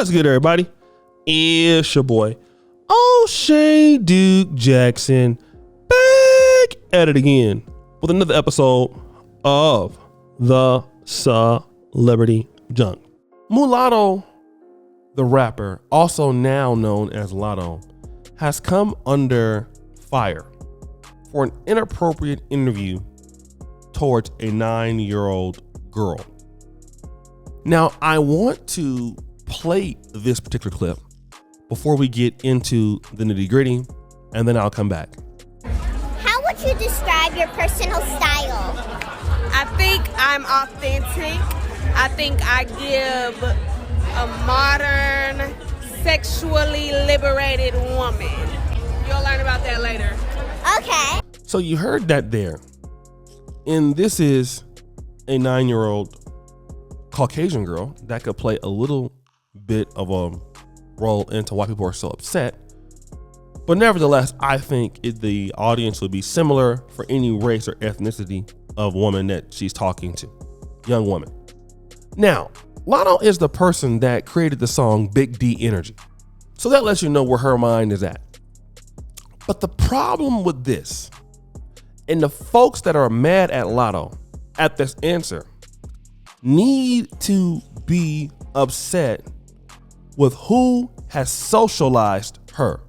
What's good, everybody? It's your boy, O'Shea Duke Jackson, back at it again with another episode of the Celebrity Junk. Mulatto, the rapper, also now known as Lotto, has come under fire for an inappropriate interview towards a 9-year-old girl. Now, I want to play this particular clip before we get into the nitty-gritty, and then I'll come back. How would you describe your personal style? I think I'm authentic. I think I give a modern, sexually liberated woman. You'll learn about that later. Okay. So you heard that there. And this is a 9-year-old Caucasian girl that could play a little bit of a role into why people are so upset. But nevertheless, I think the audience would be similar for any race or ethnicity of woman that she's talking to, young woman. Now, Lotto is the person that created the song Big D Energy. So that lets you know where her mind is at. But the problem with this, and the folks that are mad at Lotto at this answer, need to be upset with who has socialized her,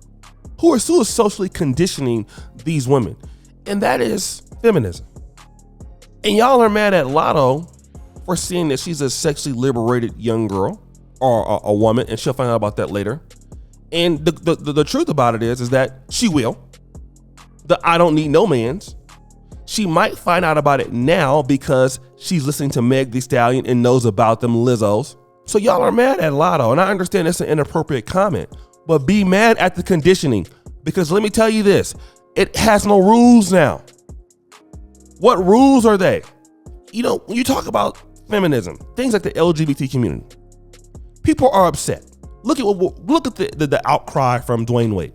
who is socially conditioning these women, and that is feminism. And y'all are mad at Lotto for seeing that she's a sexually liberated young girl or a woman, and she'll find out about that later. And the truth about it is that she will. The I don't need no mans. She might find out about it now because she's listening to Meg Thee Stallion and knows about them Lizzos. So y'all are mad at Lotto, and I understand it's an inappropriate comment, but be mad at the conditioning, because let me tell you this, it has no rules now. What rules are they? You know, when you talk about feminism, things like the LGBT community, people are upset. Look at the outcry from Dwayne Wade.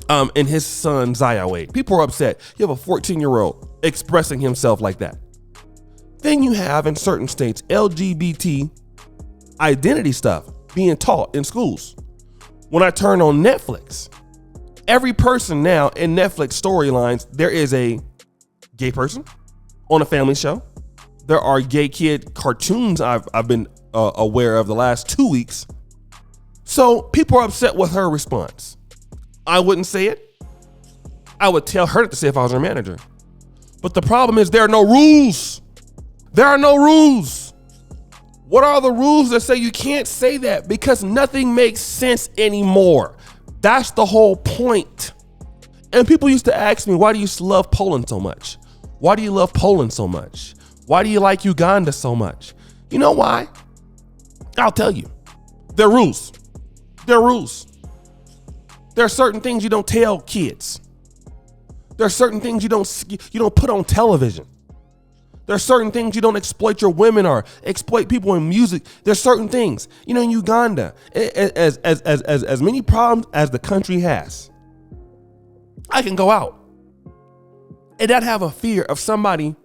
And his son, Zaya Wade. People are upset. You have a 14-year-old expressing himself like that. Then you have, in certain states, LGBT identity stuff being taught in schools. When I turn on Netflix, every person now in Netflix storylines, there is a gay person on a family show. There are gay kid cartoons I've been aware of the last 2 weeks. So people are upset with her response. I wouldn't say it. I would tell her to say if I was her manager. But the problem is there are no rules. There are no rules. What are the rules that say you can't say that? Because nothing makes sense anymore. That's the whole point. And people used to ask me, why do you love Poland so much? Why do you love Poland so much? Why do you like Uganda so much? You know why? I'll tell you. They're rules. They're rules. There are certain things you don't tell kids. There are certain things you don't put on television. There are certain things you don't exploit your women or exploit people in music. There's certain things, you know, in Uganda, as many problems as the country has, I can go out and not have a fear of somebody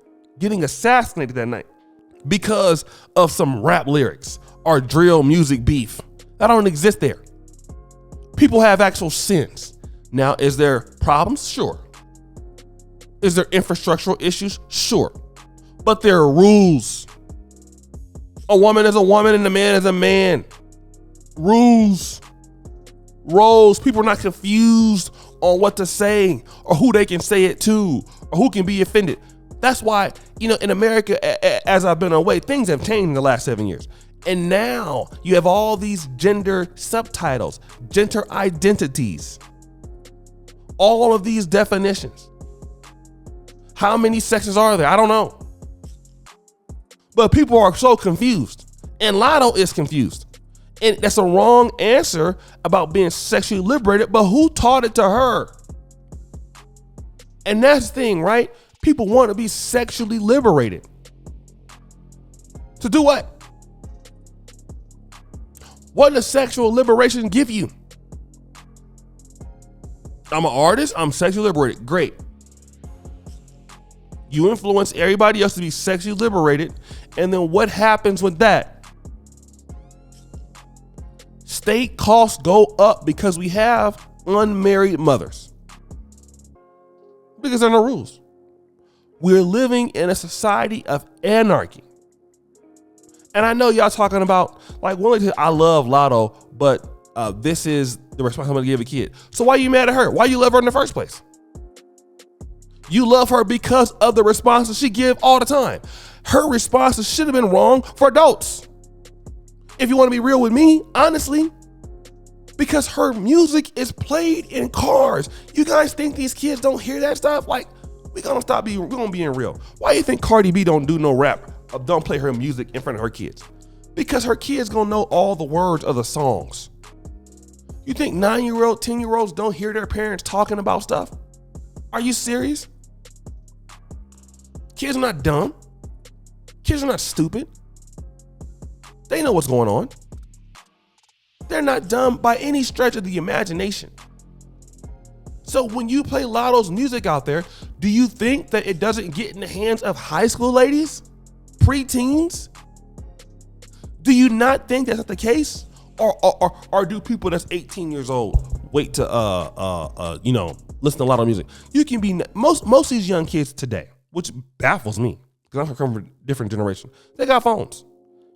getting assassinated that night because of some rap lyrics or drill music beef. That don't exist there. People have actual sins. Now, is there problems? Sure. Is there infrastructural issues? Sure. But there are rules. A woman is a woman and a man is a man. Rules. Roles. People are not confused on what to say or who they can say it to or who can be offended. That's why, you know, in America, as I've been away, things have changed in the last 7 years. And now you have all these gender subtitles, gender identities, all of these definitions. How many sexes are there? I don't know. But people are so confused, and Lotto is confused. And that's a wrong answer about being sexually liberated, but who taught it to her? And that's the thing, right? People want to be sexually liberated. To do what? What does sexual liberation give you? I'm an artist. I'm sexually liberated. Great. You influence everybody else to be sexually liberated. And then what happens with that? estate costs go up because we have unmarried mothers. Because there are no rules. We're living in a society of anarchy. And I know y'all talking about, like, I love Lotto, but this is the responsibility to give a kid. So why are you mad at her? Why you love her in the first place? You love her because of the responses she give all the time. Her responses should have been wrong for adults. If you want to be real with me, honestly, because her music is played in cars. You guys think these kids don't hear that stuff? Like, we're gonna be real. Why do you think Cardi B don't do no rap? Don't play her music in front of her kids? Because her kids gonna know all the words of the songs. You think 9-year-old, 10-year-olds don't hear their parents talking about stuff? Are you serious? Kids are not dumb. Kids are not stupid. They know what's going on. They're not dumb by any stretch of the imagination. So when you play Lotto's music out there, do you think that it doesn't get in the hands of high school ladies? Preteens? Do you not think that's not the case? Or do people that's 18 years old wait to listen to Lotto music? You can be most of these young kids today, which baffles me because I'm from a different generation. They got phones.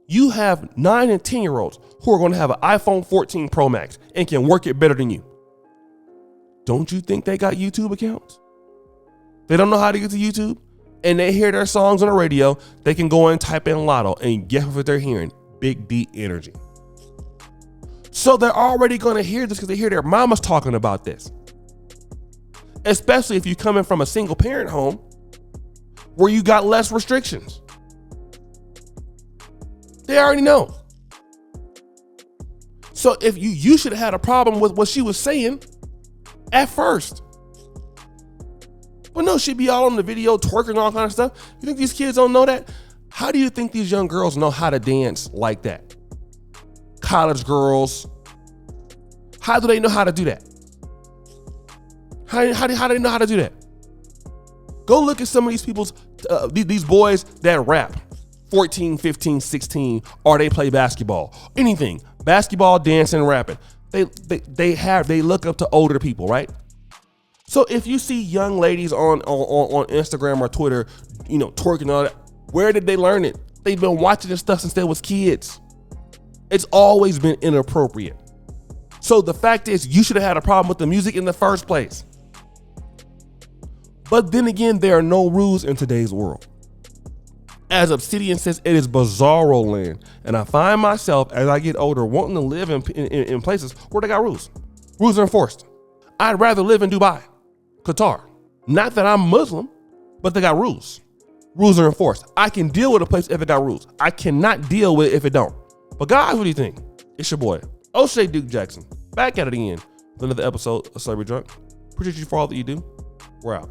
You have 9 and 10-year-olds who are going to have an iPhone 14 Pro Max and can work it better than you. Don't you think they got YouTube accounts? They don't know how to get to YouTube and they hear their songs on the radio. They can go and type in Lotto and guess what they're hearing? Big D Energy. So they're already going to hear this because they hear their mamas talking about this. Especially if you're coming from a single parent home where you got less restrictions. They already know. So if you should have had a problem with what she was saying at first. But no, she'd be all on the video twerking and all kind of stuff. You think these kids don't know that? How do you think these young girls know how to dance like that? College girls. How do they know how to do that? How do they know how to do that? Go look at some of these these boys that rap. 14, 15, 16, or they play basketball. Anything. Basketball, dancing, rapping. They look up to older people, right? So if you see young ladies on Instagram or Twitter, twerking and all that, where did they learn it? They've been watching this stuff since they was kids. It's always been inappropriate. So the fact is, you should have had a problem with the music in the first place. But then again, there are no rules in today's world. As Obsidian says, it is bizarro land. And I find myself, as I get older, wanting to live in places where they got rules. Rules are enforced. I'd rather live in Dubai, Qatar. Not that I'm Muslim, but they got rules. Rules are enforced. I can deal with a place if it got rules. I cannot deal with it if it don't. But guys, what do you think? It's your boy, O'Shea Duke Jackson. Back at it again with another episode of Celebrity Drunk. Appreciate you for all that you do. We're out.